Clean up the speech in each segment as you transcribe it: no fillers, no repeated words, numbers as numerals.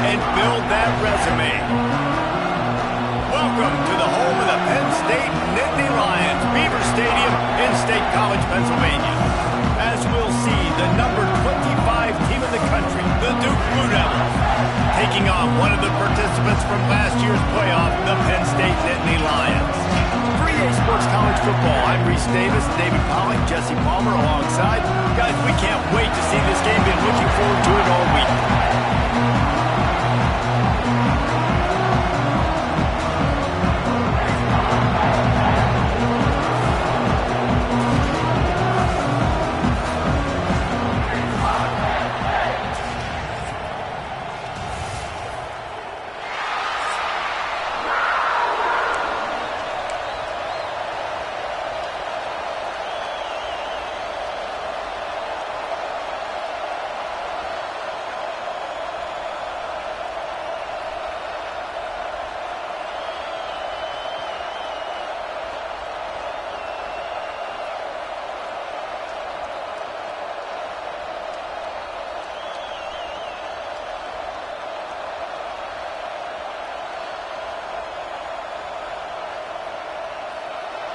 and build that resume. Welcome to the home of the Penn State Nittany Lions, Beaver Stadium in State College, Pennsylvania. As we'll see, the number 25 team in the country, the Duke Blue Devils, taking on one of the participants from last year's playoff, the Penn State Nittany Lions. 3A Sports College Football. I'm Reese Davis, David Pollock, Jesse Palmer alongside. Guys, we can't wait to see this game. Been looking forward to it all week.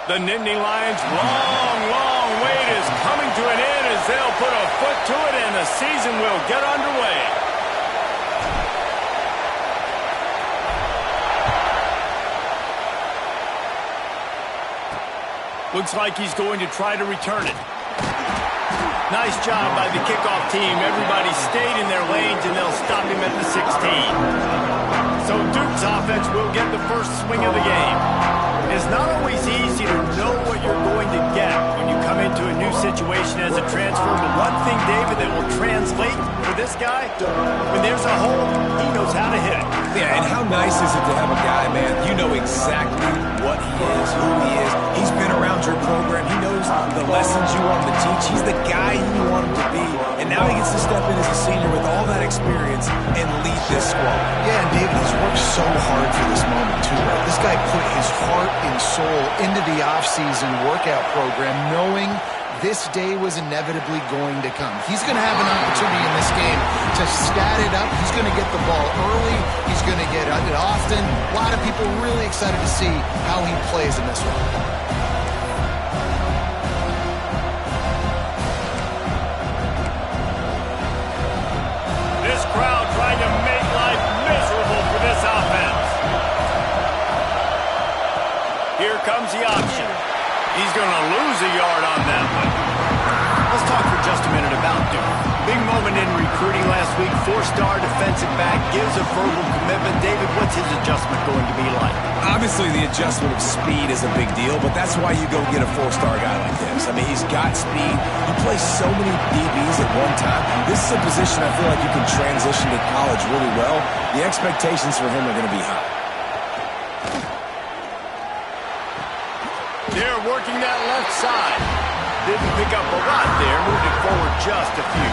The Nittany Lions' long wait is coming to an end as they'll put a foot to it and the season will get underway. Looks like he's going to try to return it. Nice job by the kickoff team. Everybody stayed in their lanes and they'll stop him at the 16. So Duke's offense will get the first swing of the game. It's not always easy to know what you're going to get when you come into a new situation as a transfer, but one thing, David, that will translate for this guy, when there's a hole, he knows how to hit it. Yeah, and how nice is it to have a guy, man, you know exactly what he is, who he is. He's been around your program. He knows the lessons you want him to teach. He's the guy you want him to be. And now he gets to step in as a senior with all that experience and lead this squad. Yeah, and David has worked so hard for this moment, too, right? This guy put his heart and soul into the offseason workout program knowing this day was inevitably going to come. He's going to have an opportunity in this game to stat it up. He's going to get the ball early. He's going to get it often. A lot of people really excited to see how he plays in this one. This crowd trying to make life miserable for this offense. Here comes the option. He's going to lose a yard on that one. Let's talk for just a minute about Duke. Big moment in recruiting last week. 4-star defensive back gives a verbal commitment. David, what's his adjustment going to be like? Obviously, the adjustment of speed is a big deal, but that's why you go get a 4-star guy like this. I mean, he's got speed. He plays so many DBs at one time. This is a position I feel like you can transition to college really well. The expectations for him are going to be high. They're working that left side. Didn't pick up a lot there. Moved it forward just a few.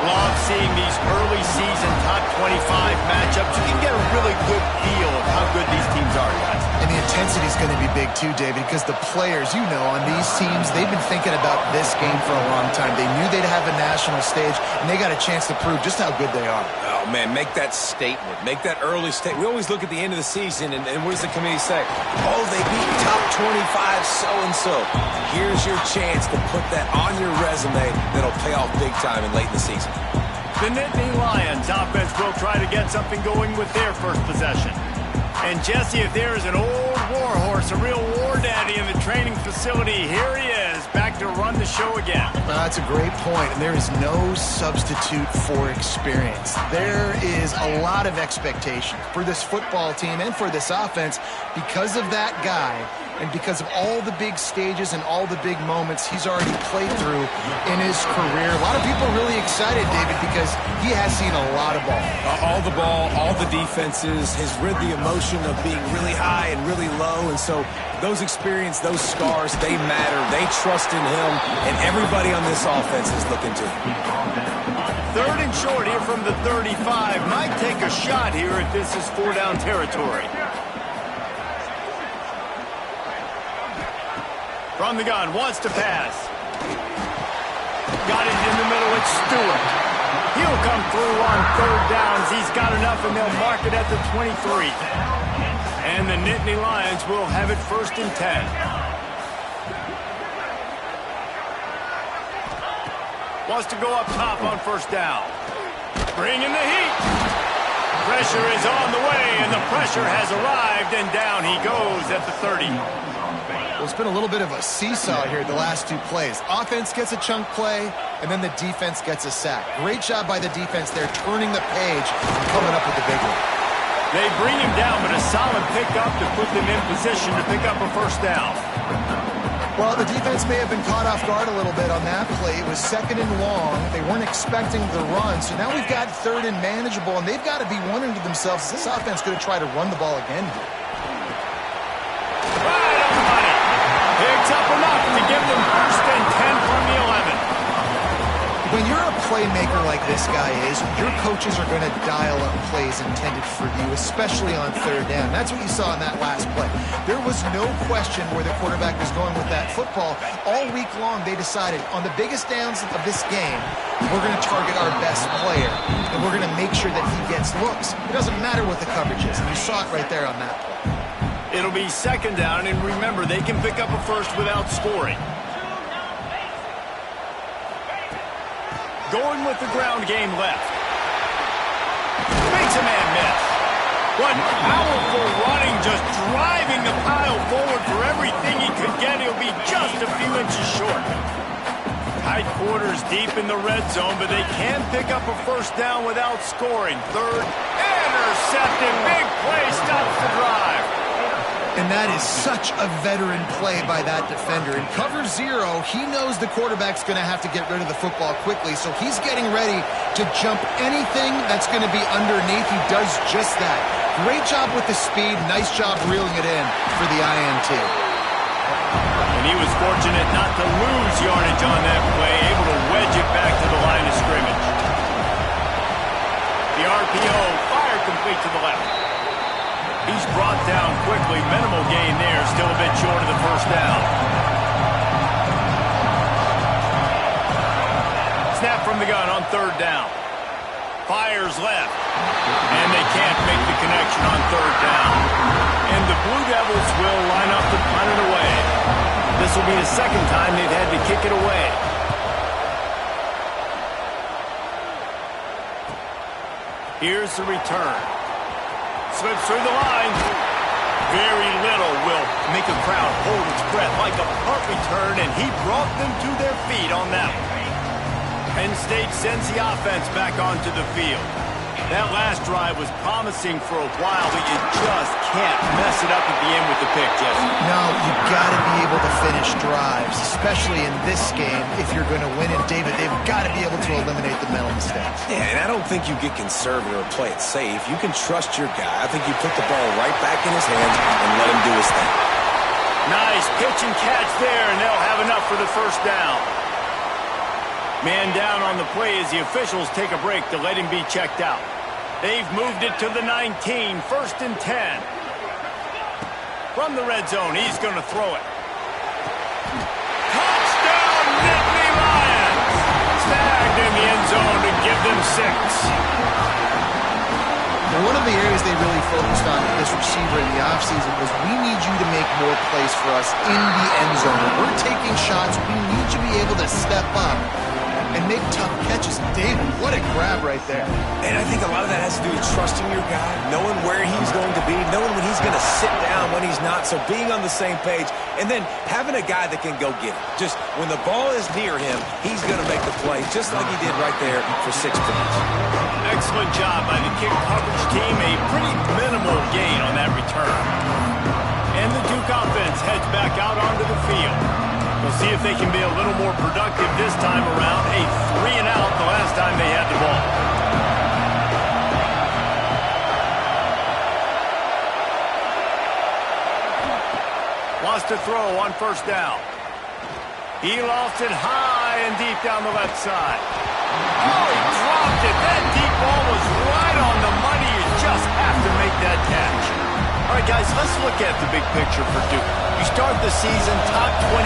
Love seeing these early season top 25 matchups. You can get a really good feel of how good these teams are, guys. And the intensity is going to be big too, David, because the players, you know, on these teams, they've been thinking about this game for a long time. They knew they'd have a national stage, and they got a chance to prove just how good they are. Oh, man, make that statement. Make that early statement. We always look at the end of the season, and what does the committee say? Oh, they beat top 25 so-and-so. Here's your chance to put that on your resume that'll pay off big time and late in the season. The Nittany Lions offense will try to get something going with their first possession. And Jesse, if there is an old war horse, a real war daddy in the training facility, here he is, back to run the show again. That's a great point, and there is no substitute for experience. There is a lot of expectation for this football team and for this offense because of that guy and because of all the big stages and all the big moments he's already played through in his career. A lot of people are really excited, David, because he has seen a lot of ball. All the ball, all the defenses, has rid the emotion of being really high and really low, and so those experience, those scars, they matter. They trust in him, and everybody on this offense is looking to him. 3rd and short here from the 35. Might take a shot here if this is 4-down territory. From the gun, wants to pass. Got it in the middle, it's Stewart. He'll come through on third downs. He's got enough, and they'll mark it at the 23. And the Nittany Lions will have it 1st and 10. Wants to go up top on 1st down. Bringing the heat. Pressure is on the way, and the pressure has arrived, and down he goes at the 30. Well, it's been a little bit of a seesaw here the last 2 plays. Offense gets a chunk play, and then the defense gets a sack. Great job by the defense there, turning the page and coming up with the big one. They bring him down, but a solid pickup to put them in position to pick up a 1st down. Well, the defense may have been caught off guard a little bit on that play. It was 2nd and long. They weren't expecting the run, so now we've got 3rd and manageable, and they've got to be wondering to themselves, is this offense going to try to run the ball again here? Right on the money. Picks up enough to give them 1st and 10 from the 11. When you're a playmaker like this guy is, your coaches are going to dial up plays intended for you, especially on 3rd down. That's what you saw in that last play. There was no question where the quarterback was going with that football. All week long, they decided on the biggest downs of this game, we're going to target our best player, and we're going to make sure that he gets looks. It doesn't matter what the coverage is, and you saw it right there on that play. It'll be 2nd down, and remember, they can pick up a 1st without scoring. Going with the ground game left. Makes a man miss. What powerful running, just driving the pile forward for everything he could get. He'll be just a few inches short. Tight quarters deep in the red zone, but they can pick up a 1st down without scoring. 3rd, intercepted. Big play, stops the drive. And that is such a veteran play by that defender. In cover 0, he knows the quarterback's going to have to get rid of the football quickly, so he's getting ready to jump anything that's going to be underneath. He does just that. Great job with the speed. Nice job reeling it in for the INT. And he was fortunate not to lose yardage on that play, able to wedge it back to the line of scrimmage. The RPO fired complete to the left. He's brought down quickly. Minimal gain there. Still a bit short of the 1st down. Snap from the gun on 3rd down. Fires left. And they can't make the connection on 3rd down. And the Blue Devils will line up to punt it away. This will be the 2nd time they've had to kick it away. Here's the return. Slips through the line. Very little will make a crowd hold its breath like a punt return, and he brought them to their feet on that one. Penn State sends the offense back onto the field. That last drive was promising for a while, but you just can't mess it up at the end with the pick, Jesse. No, you've got to be able to finish drives, especially in this game if you're going to win it. David, they've got to be able to eliminate the mental mistakes. Yeah, and I don't think you get conservative or play it safe. You can trust your guy. I think you put the ball right back in his hands and let him do his thing. Nice pitch and catch there, and they'll have enough for the 1st down. Man down on the play as the officials take a break to let him be checked out. They've moved it to the 19, 1st and 10. From the red zone, he's going to throw it. Touchdown, Nittany Lions! Snagged in the end zone to give them 6. Now, one of the areas they really focused on with this receiver in the offseason was, we need you to make more plays for us in the end zone. When we're taking shots, we need you to be able to step up and make tough catches. David, what a grab right there. And I think a lot of that has to do with trusting your guy, knowing where he's going to be, knowing when he's going to sit down, when he's not, so being on the same page, and then having a guy that can go get it. Just when the ball is near him, he's going to make the play, just like he did right there for 6 points. Excellent job by the kick coverage team. A pretty minimal gain on that return. And the Duke offense heads back out onto the field. We'll see if they can be a little more productive this time around. A 3-and-out the last time they had the ball. Wants to throw on 1st down. He lost it high and deep down the left side. Oh, he dropped it. That deep ball was right on the money. You just have to make that catch. All right, guys, let's look at the big picture for Duke. You start the season top 25.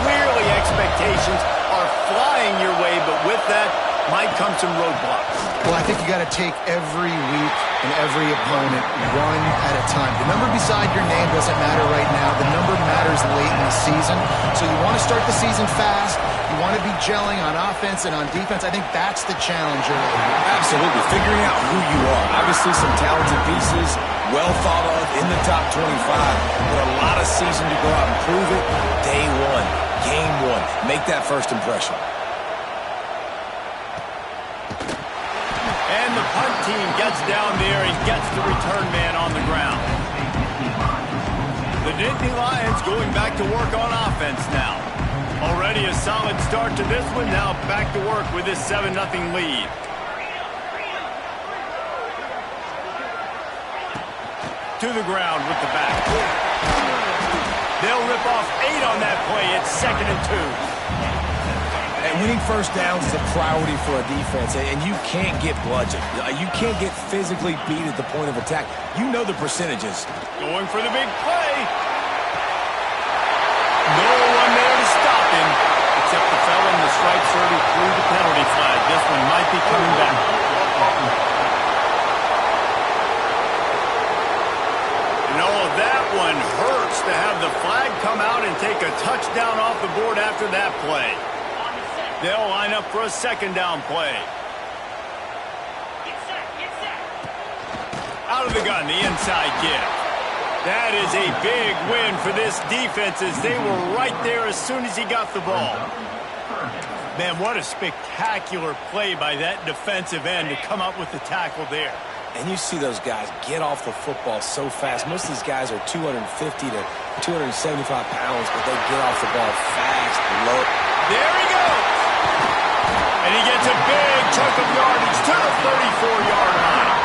Clearly expectations are flying your way, but with that might come some roadblocks. Well, I think you got to take every week and every opponent one at a time. The number beside your name doesn't matter right now. The number matters late in the season. So you want to start the season fast. You want to be gelling on offense and on defense. I think that's the challenge early. Absolutely. Figuring out who you are. Obviously some talented pieces, well thought of in the top 25, but a lot of season to go out and prove it. Day one, game one. Make that first impression. And the punt team gets down there and gets the return man on the ground. The Nittany Lions going back to work on offense now. Already a solid start to this one. Now back to work with this 7-0 lead. To the ground with the back. They'll rip off 8 on that play. It's 2nd and 2. And winning first downs is a priority for a defense, and you can't get bludgeoned. You can't get physically beat at the point of attack. You know the percentages. Going for the big play. No one there to stop him, except the fellow in the stripes already threw the penalty flag. This one might be coming back. No, that one hurts to have the flag come out and take a touchdown off the board after that play. They'll line up for a 2nd down play. Out of the gun, the inside give. That is a big win for this defense as they were right there as soon as he got the ball. Man, what a spectacular play by that defensive end to come up with the tackle there. And you see those guys get off the football so fast. Most of these guys are 250 to 275 pounds, but they get off the ball fast, low. There he goes. And he gets a big chunk of yardage to the 34-yard line.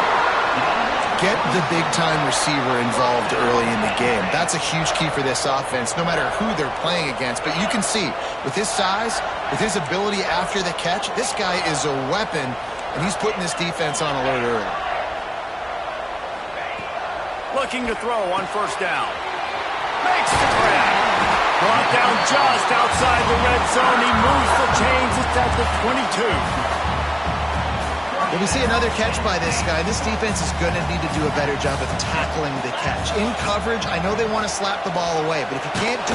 Get the big-time receiver involved early in the game. That's a huge key for this offense, no matter who they're playing against. But you can see, with his size, with his ability after the catch, this guy is a weapon, and he's putting this defense on alert early. Looking to throw on 1st down. Makes the grab. Brought down just outside the red zone. He moves the chains. It's at the 22. Well, we see another catch by this guy. This defense is going to need to do a better job of tackling the catch. In coverage, I know they want to slap the ball away, but if you can't do